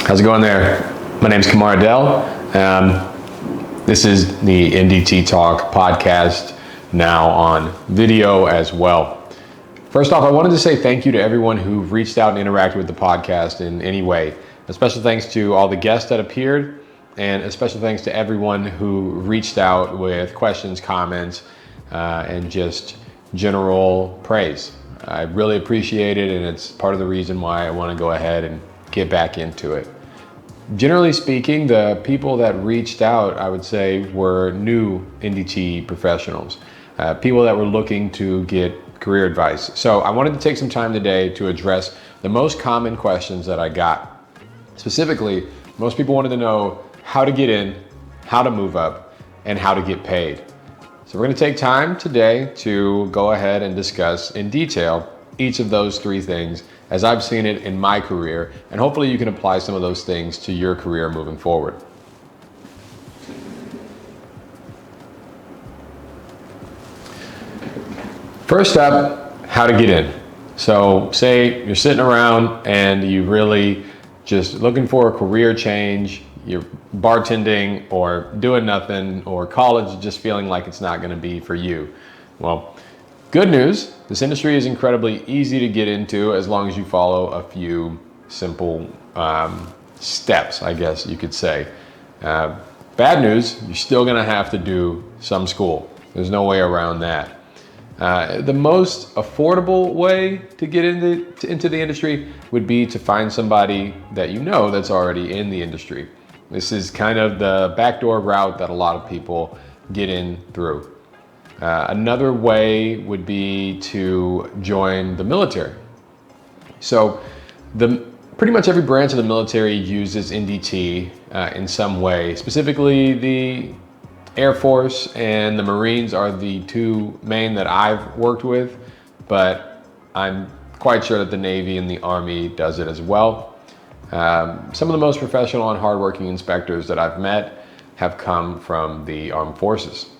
How's it going there? My name's Kamar Dell. This is the NDT Talk podcast, now on video as well. First off, I wanted to say thank you to everyone who reached out and interacted with the podcast in any way. A special thanks to all the guests that appeared, and a special thanks to everyone who reached out with questions, comments, and just general praise. I really appreciate it, and it's part of the reason why I want to go ahead and get back into it. Generally speaking, the people that reached out, I would say, were new NDT professionals, people that were looking to get career advice. So I wanted to take some time today to address the most common questions that I got. Specifically, most people wanted to know how to get in, how to move up, and how to get paid. So we're going to take time today to go ahead and discuss in detail each of those three things as I've seen it in my career, and hopefully you can apply some of those things to your career moving forward. First up, how to get in. So say you're sitting around and you really just looking for a career change, you're bartending or doing nothing, or college just feeling like it's not going to be for you. Well, good news, this industry is incredibly easy to get into as long as you follow a few simple steps, I guess you could say. Bad news, you're still going to have to do some school. There's no way around that. The most affordable way to get into the industry would be to find somebody that you know that's already in the industry. This is kind of the backdoor route that a lot of people get in through. Another way would be to join the military. So pretty much every branch of the military uses NDT in some way. Specifically, the Air Force and the Marines are the two main that I've worked with, but I'm quite sure that the Navy and the Army does it as well. Some of the most professional and hardworking inspectors that I've met have come from the armed forces.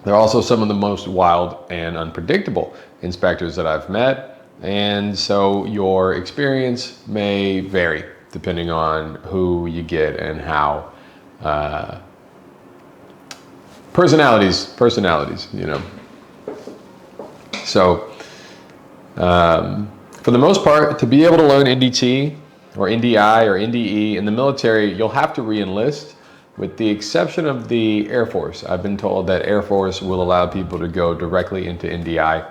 They're also some of the most wild and unpredictable inspectors that I've met, and so your experience may vary depending on who you get and how. Personalities, you know. So, for the most part, to be able to learn NDT or NDI or NDE in the military, you'll have to re-enlist, with the exception of the Air Force. I've been told that Air Force will allow people to go directly into NDI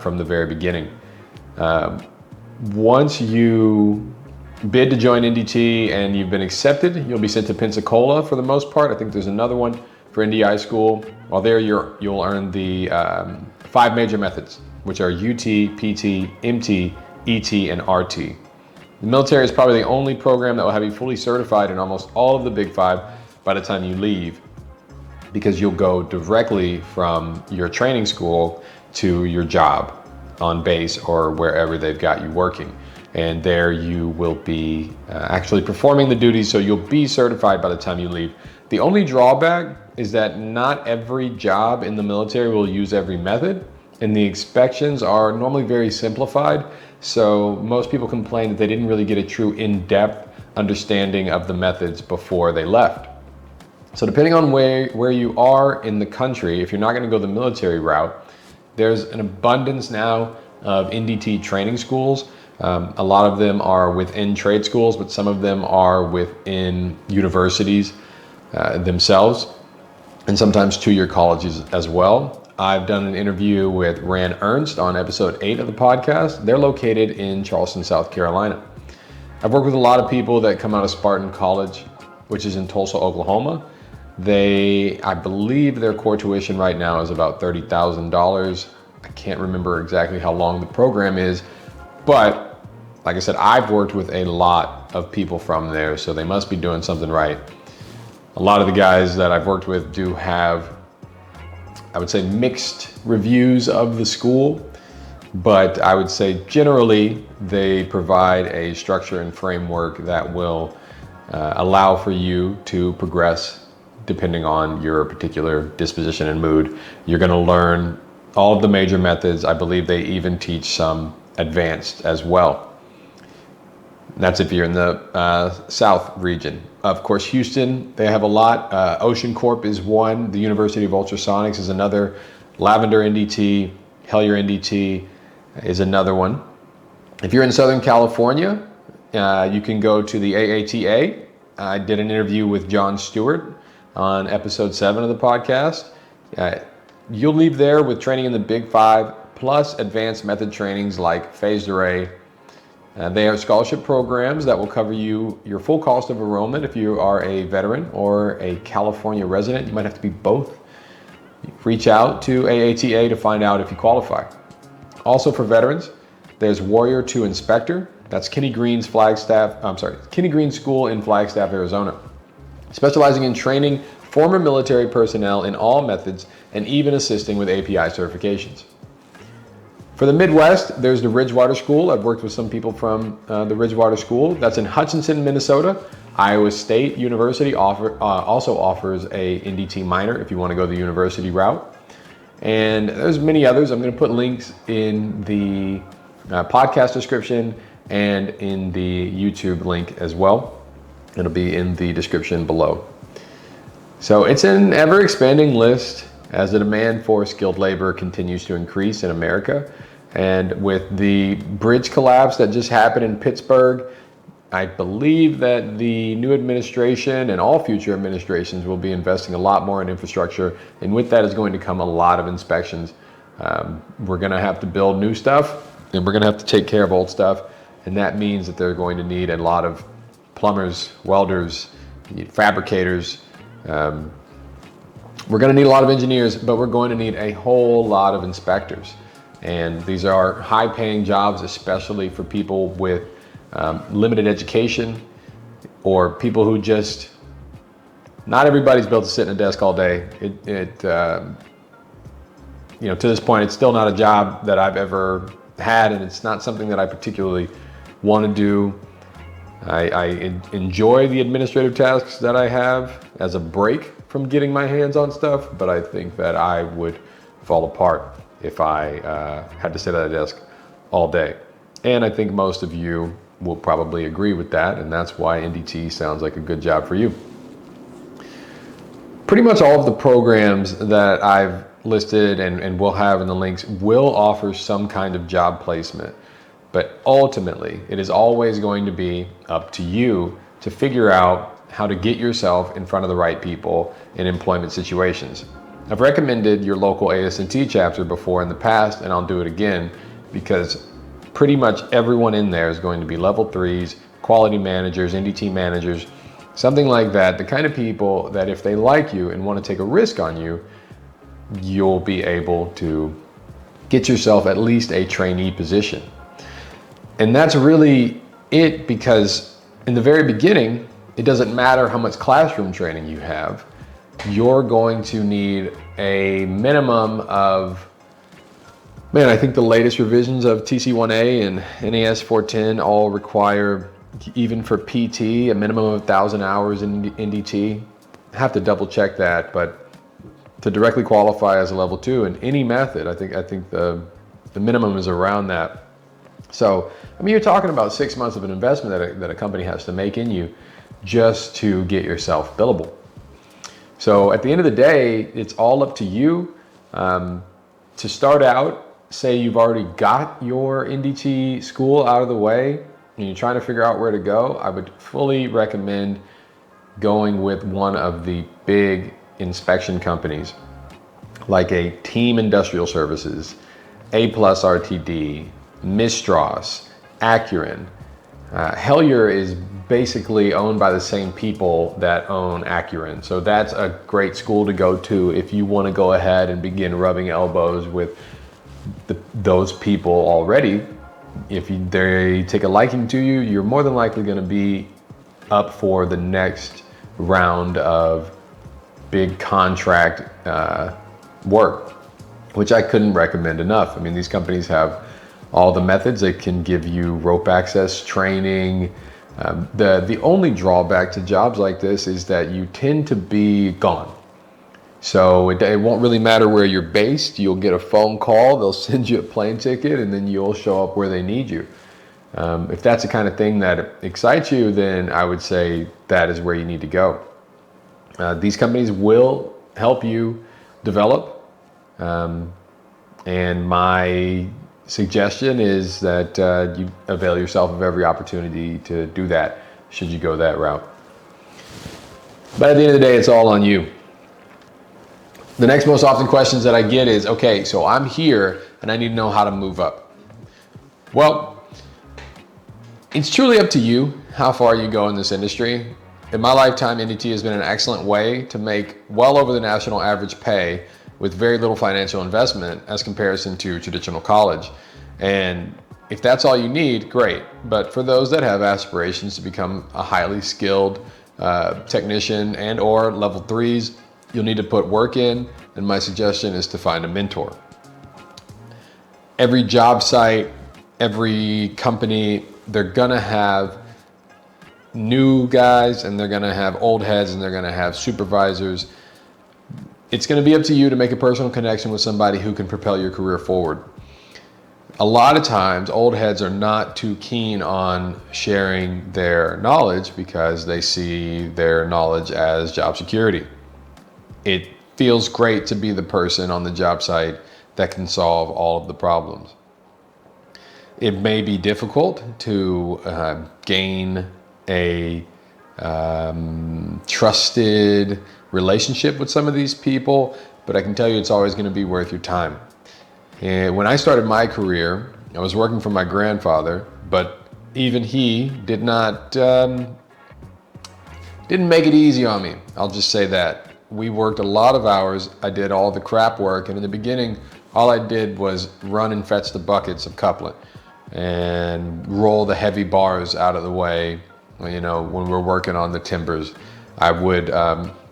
from the very beginning. Once you bid to join NDT and you've been accepted, you'll be sent to Pensacola for the most part. I think there's another one for NDI school. While there, you'll earn the 5 major methods, which are UT, PT, MT, ET, and RT. The military is probably the only program that will have you fully certified in almost all of the big 5 by the time you leave, because you'll go directly from your training school to your job on base or wherever they've got you working. And there you will be actually performing the duties, so you'll be certified by the time you leave. The only drawback is that not every job in the military will use every method, and the inspections are normally very simplified. So most people complain that they didn't really get a true in-depth understanding of the methods before they left. So depending on where you are in the country, if you're not going to go the military route, there's an abundance now of NDT training schools. A lot of them are within trade schools, but some of them are within universities themselves, and sometimes 2-year colleges as well. I've done an interview with Rand Ernst on episode 8 of the podcast. They're located in Charleston, South Carolina. I've worked with a lot of people that come out of Spartan College, which is in Tulsa, Oklahoma. I believe their core tuition right now is about $30,000. I can't remember exactly how long the program is, but like I said, I've worked with a lot of people from there, so they must be doing something right. A lot of the guys that I've worked with do have, I would say, mixed reviews of the school, but I would say generally they provide a structure and framework that will allow for you to progress depending on your particular disposition and mood. You're going to learn all of the major methods. I believe they even teach some advanced as well. That's if you're in the South region. Of course, Houston, they have a lot. Ocean Corp is one. The University of Ultrasonics is another. Lavender NDT, Hellier NDT is another one. If you're in Southern California, you can go to the AATA. I did an interview with John Stewart on episode 7 of the podcast. You'll leave there with training in the Big 5 plus advanced method trainings like phased array. They have scholarship programs that will cover your full cost of enrollment if you are a veteran or a California resident. You might have to be both. Reach out to AATA to find out if you qualify. Also for veterans, there's Warrior to Inspector. That's Kenny Green School in Flagstaff, Arizona. Specializing in training former military personnel in all methods and even assisting with API certifications. For the Midwest, there's the Ridgewater School. I've worked with some people from the Ridgewater School. That's in Hutchinson, Minnesota. Iowa State University also offers a NDT minor if you want to go the university route. And there's many others. I'm going to put links in the podcast description and in the YouTube link as well. It'll be in the description below. So it's an ever expanding list as the demand for skilled labor continues to increase in America. And with the bridge collapse that just happened in Pittsburgh, I believe that the new administration and all future administrations will be investing a lot more in infrastructure. And with that is going to come a lot of inspections. We're going to have to build new stuff and we're going to have to take care of old stuff. And that means that they're going to need a lot of plumbers, welders, fabricators. We're going to need a lot of engineers, but we're going to need a whole lot of inspectors. And these are high-paying jobs, especially for people with limited education or people who just, not everybody's built to sit in a desk all day. To this point, it's still not a job that I've ever had, and it's not something that I particularly want to do. I enjoy the administrative tasks that I have as a break from getting my hands on stuff, but I think that I would fall apart if I had to sit at a desk all day. And I think most of you will probably agree with that, and that's why NDT sounds like a good job for you. Pretty much all of the programs that I've listed and will have in the links will offer some kind of job placement. But ultimately, it is always going to be up to you to figure out how to get yourself in front of the right people in employment situations. I've recommended your local AS&T chapter before in the past, and I'll do it again because pretty much everyone in there is going to be level 3s, quality managers, NDT managers, something like that. The kind of people that if they like you and want to take a risk on you, you'll be able to get yourself at least a trainee position. And that's really it, because in the very beginning, it doesn't matter how much classroom training you have. You're going to need a minimum of, I think the latest revisions of TC1A and NAS 410 all require, even for PT, a minimum of 1,000 hours in NDT. I have to double check that, but to directly qualify as a level 2 in any method, I think the minimum is around that. So, you're talking about 6 months of an investment that a company has to make in you just to get yourself billable. So at the end of the day, it's all up to you. To start out, say you've already got your NDT school out of the way and you're trying to figure out where to go, I would fully recommend going with one of the big inspection companies like a Team Industrial Services, A+ RTD, Mistras, Acuren. Hellier is basically owned by the same people that own Acuren. So that's a great school to go to if you want to go ahead and begin rubbing elbows with those people already. If they take a liking to you, you're more than likely going to be up for the next round of big contract work, which I couldn't recommend enough. These companies have all the methods. They can give you rope access training. The only drawback to jobs like this is that you tend to be gone. So it won't really matter where you're based. You'll get a phone call, they'll send you a plane ticket, and then you'll show up where they need you. If that's the kind of thing that excites you, then I would say that is where you need to go. These companies will help you develop, and my suggestion is that you avail yourself of every opportunity to do that, should you go that route. But at the end of the day, it's all on you. The next most often questions that I get is, okay, so I'm here and I need to know how to move up. Well, it's truly up to you how far you go in this industry. In my lifetime, NDT has been an excellent way to make well over the national average pay with very little financial investment as comparison to traditional college. And if that's all you need, great. But for those that have aspirations to become a highly skilled technician and or level 3s, you'll need to put work in, and my suggestion is to find a mentor. Every job site, every company, they're gonna have new guys and they're gonna have old heads and they're gonna have supervisors. It's gonna be up to you to make a personal connection with somebody who can propel your career forward. A lot of times, old heads are not too keen on sharing their knowledge because they see their knowledge as job security. It feels great to be the person on the job site that can solve all of the problems. It may be difficult to gain a trusted relationship with some of these people, but I can tell you it's always going to be worth your time. And when I started my career, I was working for my grandfather, but even he didn't make it easy on me. I'll just say that. We worked a lot of hours. I did all the crap work, and in the beginning, all I did was run and fetch the buckets of coupling and roll the heavy bars out of the way. You know, when we're working on the timbers, I would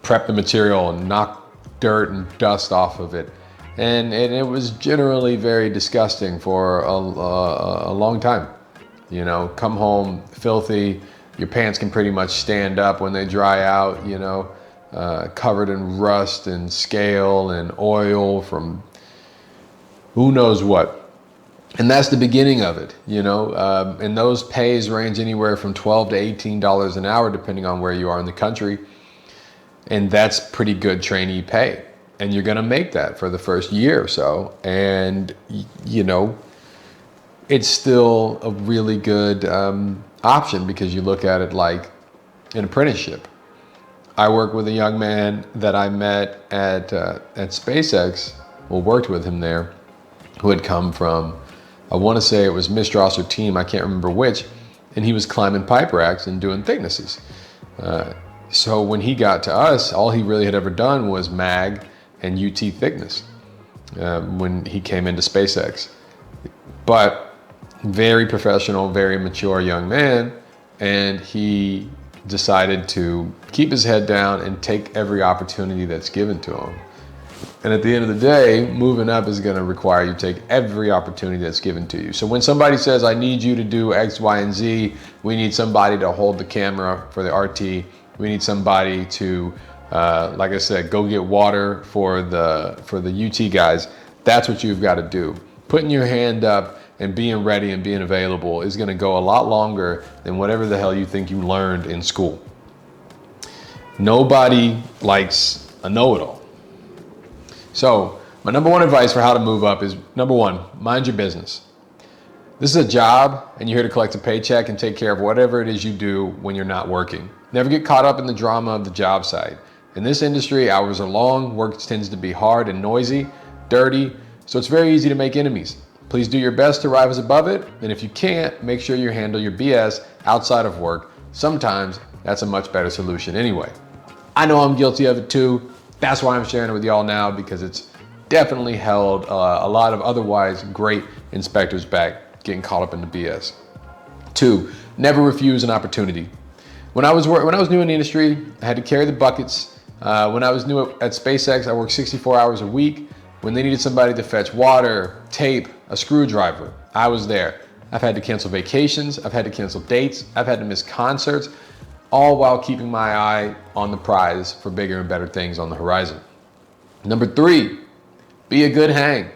prep the material and knock dirt and dust off of it. And it was generally very disgusting for a long time. You know, come home filthy, your pants can pretty much stand up when they dry out, you know, covered in rust and scale and oil from who knows what. And that's the beginning of it, you know, and those pays range anywhere from $12 to $18 an hour, depending on where you are in the country. And that's pretty good trainee pay. And you're going to make that for the first year or so. And, you know, it's still a really good option because you look at it like an apprenticeship. I work with a young man that I met at SpaceX, well, worked with him there, who had come from, I want to say it was Mistras or Team, I can't remember which, and he was climbing pipe racks and doing thicknesses. So when he got to us, all he really had ever done was mag and UT thickness when he came into SpaceX. But very professional, very mature young man, and he decided to keep his head down and take every opportunity that's given to him. And at the end of the day, moving up is going to require you to take every opportunity that's given to you. So when somebody says, I need you to do X, Y, and Z, we need somebody to hold the camera for the RT, we need somebody to, like I said, go get water for the UT guys, that's what you've got to do. Putting your hand up and being ready and being available is going to go a lot longer than whatever the hell you think you learned in school. Nobody likes a know-it-all. So my number one advice for how to move up is, number one, mind your business. This is a job and you're here to collect a paycheck and take care of whatever it is you do when you're not working. Never get caught up in the drama of the job site. In this industry, hours are long, work tends to be hard and noisy, dirty, so it's very easy to make enemies. Please do your best to rise above it, and if you can't, make sure you handle your BS outside of work. Sometimes that's a much better solution anyway. I know I'm guilty of it too. That's why I'm sharing it with y'all now, because it's definitely held a lot of otherwise great inspectors back getting caught up in the BS. 2, never refuse an opportunity. When I was new in the industry, I had to carry the buckets. When I was new at SpaceX, I worked 64 hours a week. When they needed somebody to fetch water, tape, a screwdriver, I was there. I've had to cancel vacations, I've had to cancel dates, I've had to miss concerts, all while keeping my eye on the prize for bigger and better things on the horizon. Number 3, be a good hang.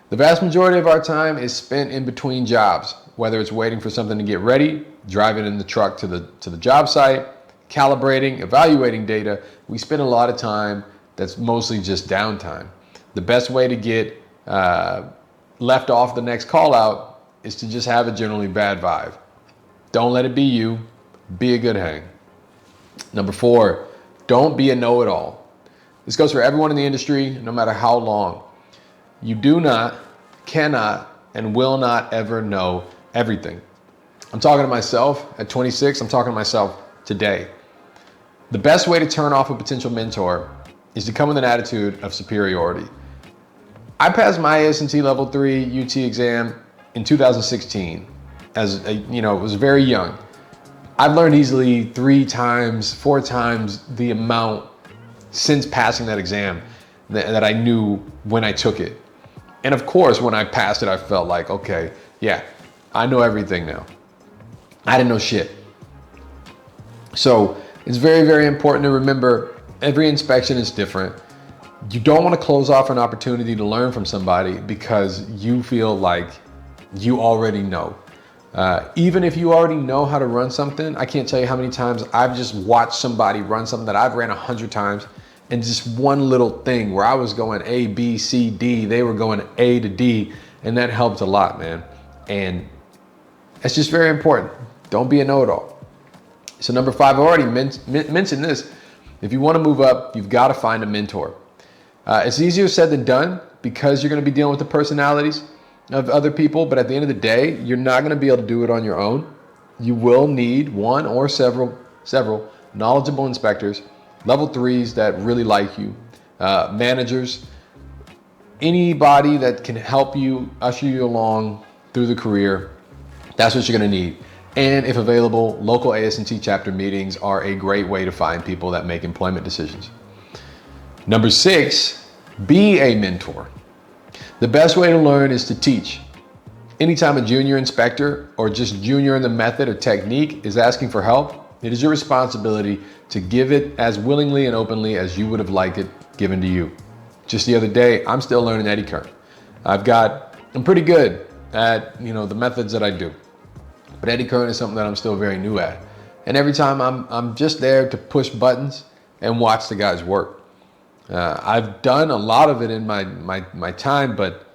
The vast majority of our time is spent in between jobs. whether it's waiting for something to get ready, driving in the truck to the job site, calibrating, evaluating data, we spend a lot of time that's mostly just downtime. The best way to get left off the next call out is to just have a generally bad vibe. Don't let it be you. Be a good hang. Number 4, don't be a know-it-all. This goes for everyone in the industry, no matter how long. You do not, cannot, and will not ever know everything. I'm talking to myself at 26. I'm talking to myself today. The best way to turn off a potential mentor is to come with an attitude of superiority. I passed my AS&T Level 3 UT exam in 2016. It was very young. I've learned easily 3 times, 4 times the amount since passing that exam that I knew when I took it. And of course, when I passed it, I felt like, okay, yeah, I know everything now. I didn't know shit. So it's very, very important to remember every inspection is different. You don't want to close off an opportunity to learn from somebody because you feel like you already know. Even if you already know how to run something, I can't tell you how many times I've just watched somebody run something that I've ran 100 times, and just one little thing where I was going A, B, C, D, they were going A to D, and that helped a lot, man. And it's just very important. Don't be a know-it-all. So number 5, I've already mentioned this. If you want to move up, you've got to find a mentor. It's easier said than done because you're going to be dealing with the personalities of other people, but at the end of the day, you're not going to be able to do it on your own. You will need one or several knowledgeable inspectors, level 3s that really like you, managers, anybody that can help you, usher you along through the career. That's what you're going to need. And if available, local AS&T chapter meetings are a great way to find people that make employment decisions. Number 6, be a mentor. The best way to learn is to teach. Anytime a junior inspector or just junior in the method or technique is asking for help, it is your responsibility to give it as willingly and openly as you would have liked it given to you. Just the other day, I'm still learning eddy current. I'm pretty good at the methods that I do, but eddy current is something that I'm still very new at. And every time I'm just there to push buttons and watch the guys work. I've done a lot of it in my time, but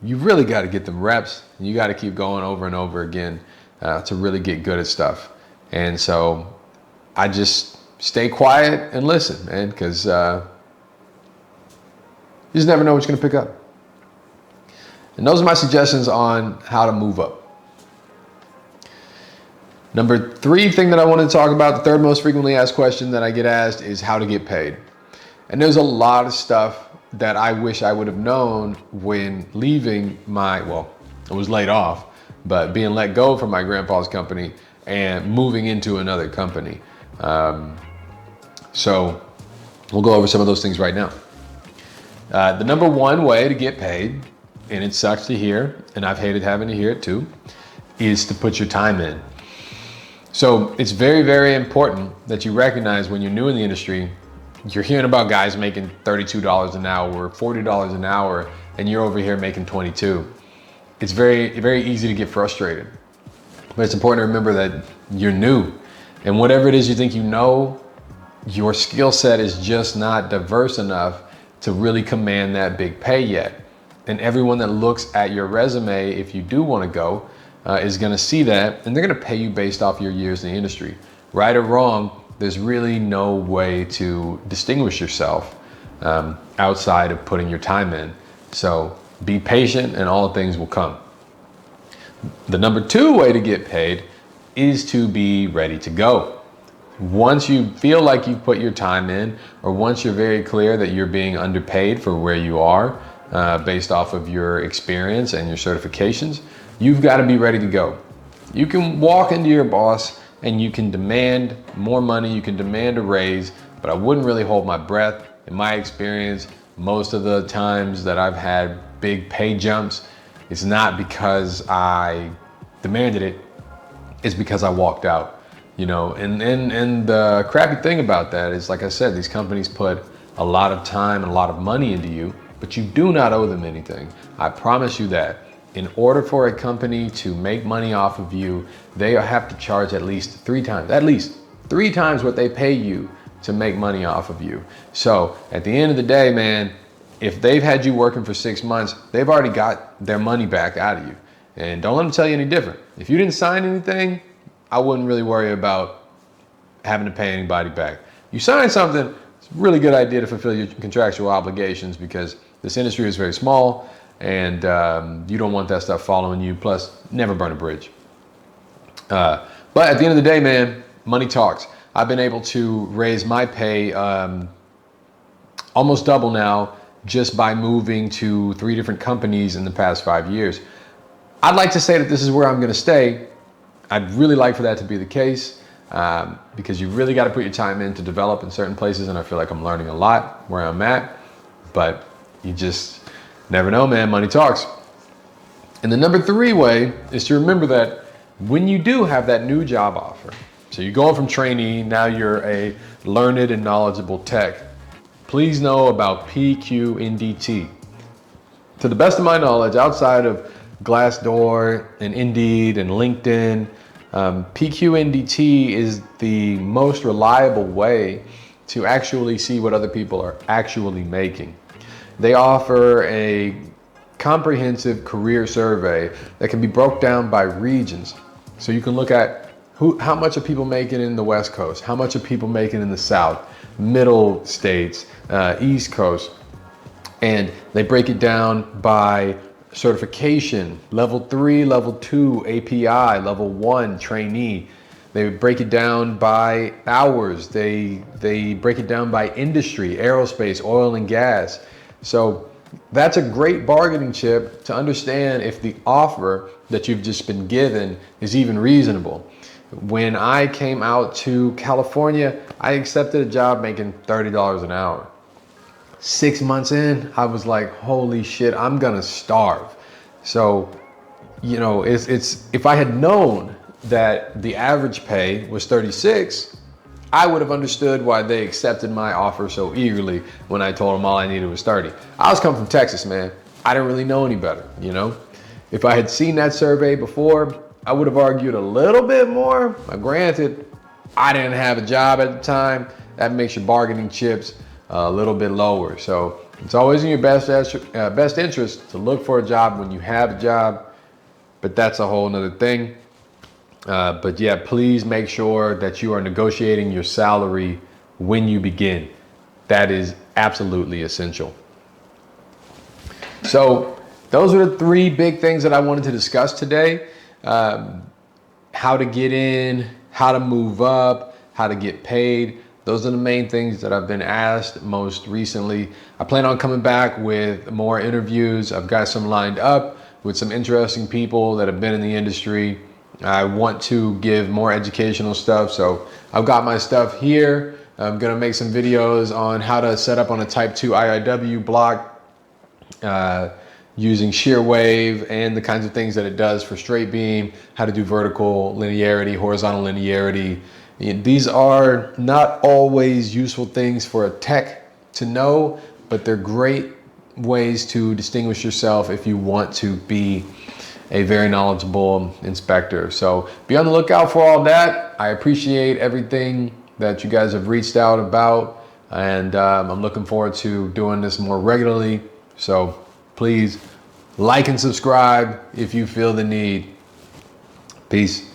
you really got to get them reps. And you got to keep going over and over again to really get good at stuff. And so I just stay quiet and listen, man, because you just never know what you're going to pick up. And those are my suggestions on how to move up. Number 3 thing that I wanted to talk about, the 3rd most frequently asked question that I get asked is how to get paid. And there's a lot of stuff that I wish I would have known when leaving I was laid off, but being let go from my grandpa's company and moving into another company. So we'll go over some of those things right now. The number 1 way to get paid, and it sucks to hear, and I've hated having to hear it too, is to put your time in. So it's very, very important that you recognize when you're new in the industry, you're hearing about guys making $32 an hour, $40 an hour, and you're over here making 22. It's very, very easy to get frustrated. But it's important to remember that you're new. And whatever it is you think you know, your skill set is just not diverse enough to really command that big pay yet. And everyone that looks at your resume, if you do want to go, is going to see that, and they're going to pay you based off your years in the industry. Right or wrong, there's really no way to distinguish yourself outside of putting your time in. So be patient and all things will come. The number 2 way to get paid is to be ready to go. Once you feel like you've put your time in, or once you're very clear that you're being underpaid for where you are based off of your experience and your certifications, you've got to be ready to go. You can walk into your boss and you can demand more money, you can demand a raise, but I wouldn't really hold my breath. In my experience, most of the times that I've had big pay jumps, it's not because I demanded it, it's because I walked out. And the crappy thing about that is, like I said, these companies put a lot of time and a lot of money into you, but you do not owe them anything. I promise you that. in order for a company to make money off of you, they have to charge at least three times what they pay you to make money off of you. So at the end of the day, man, if they've had you working for 6 months, they've already got their money back out of you. And don't let them tell you any different. If you didn't sign anything, I wouldn't really worry about having to pay anybody back. You sign something, it's a really good idea to fulfill your contractual obligations, because this industry is very small, and you don't want that stuff following you. Plus, never burn a bridge. But at the end of the day, man, money talks. I've been able to raise my pay almost double now, just by moving to 3 different companies in the past 5 years. I'd like to say that this is where I'm going to stay. I'd really like for that to be the case, because you really got to put your time in to develop in certain places, and I feel like I'm learning a lot where I'm at, but you just never know, man. Money talks. And the number 3 way is to remember that when you do have that new job offer, so you're going from trainee, now you're a learned and knowledgeable tech, please know about PQNDT. To the best of my knowledge, outside of Glassdoor and Indeed and LinkedIn, PQNDT is the most reliable way to actually see what other people are actually making. They offer a comprehensive career survey that can be broke down by regions. So you can look at how much are people making in the West Coast, how much are people making in the South, middle states, East Coast, and they break it down by certification, level 3, level 2, API, level 1, trainee. They break it down by hours. They break it down by industry, aerospace, oil and gas. So that's a great bargaining chip to understand if the offer that you've just been given is even reasonable. When I came out to California, I accepted a job making $30 an hour. 6 months in, I was like, holy shit, I'm gonna starve. So, you know, it's if I had known that the average pay was 36, I would have understood why they accepted my offer so eagerly when I told them all I needed was 30. I was coming from Texas, man. I didn't really know any better, you know? If I had seen that survey before, I would have argued a little bit more. Now, granted, I didn't have a job at the time. That makes your bargaining chips a little bit lower. So it's always in your best interest to look for a job when you have a job, but that's a whole nother thing. But yeah, please make sure that you are negotiating your salary when you begin. That is absolutely essential. So those are the 3 big things that I wanted to discuss today. How to get in, how to move up, how to get paid. Those are the main things that I've been asked most recently. I plan on coming back with more interviews. I've got some lined up with some interesting people that have been in the industry. I want to give more educational stuff, so I've got my stuff here. I'm gonna make some videos on how to set up on a type 2 IIW block using shear wave and the kinds of things that it does for straight beam, how to do vertical linearity, horizontal linearity. These are not always useful things for a tech to know, but they're great ways to distinguish yourself if you want to be a very knowledgeable inspector. So be on the lookout for all that. I appreciate everything that you guys have reached out about, and I'm looking forward to doing this more regularly. So please like and subscribe if you feel the need. Peace.